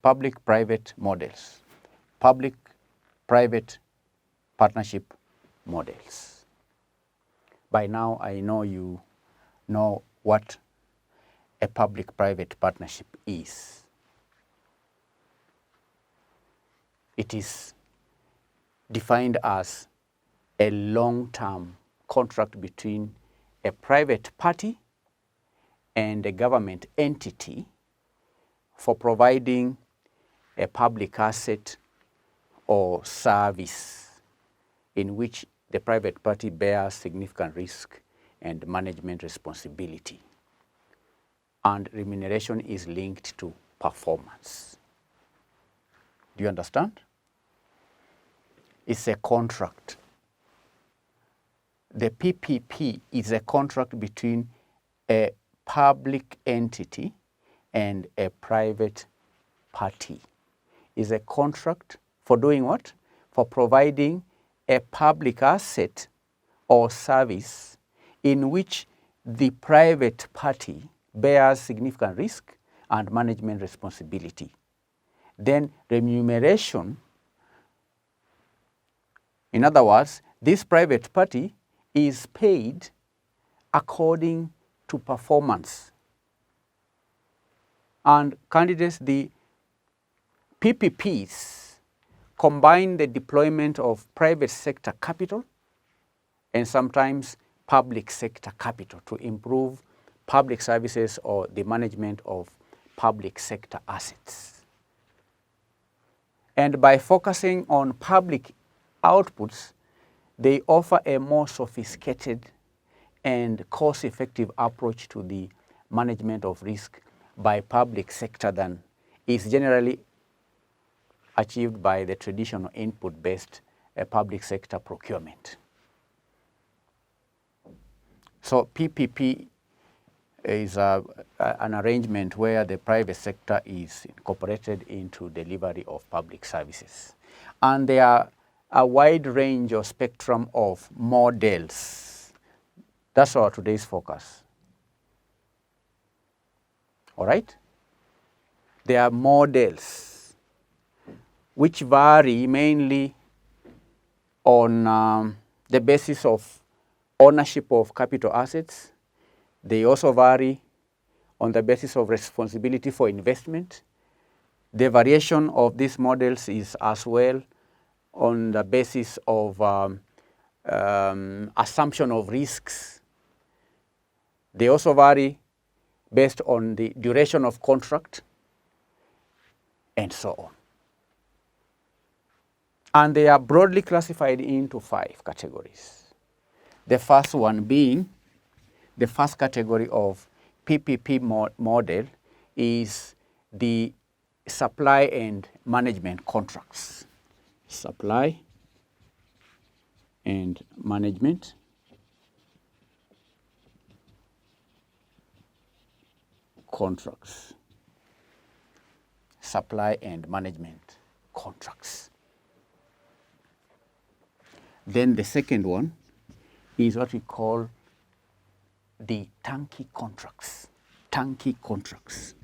public-private models, public-private partnership models. By now, I know you know what a public-private partnership is. It is defined as a long-term contract between a private party and a government entity for providing a public asset or service in which the private party bears significant risk and management responsibility. And remuneration is linked to performance. Do you understand? It's a contract. The PPP is a contract between a public entity and a private party. It's a contract for doing what? For providing a public asset or service in which the private party bears significant risk and management responsibility. Then remuneration, in other words, this private party is paid according to performance. And candidates, the PPPs combine the deployment of private sector capital and sometimes public sector capital to improve public services or the management of public sector assets. And by focusing on public outputs, they offer a more sophisticated and cost-effective approach to the management of risk by public sector than is generally achieved by the traditional input-based public sector procurement. So PPP is an arrangement where the private sector is incorporated into delivery of public services. And there are a wide range or spectrum of models. That's our today's focus. All right? There are models which vary mainly on the basis of ownership of capital assets. They also vary on the basis of responsibility for investment. The variation of these models is as well on the basis of assumption of risks. They also vary based on the duration of contract and so on. And they are broadly classified into 5 categories. The first one being, the first category of PPP model is the supply and management contracts. Supply and management contracts. Supply and management contracts. Then the second one is what we call the turnkey contracts. Turnkey contracts.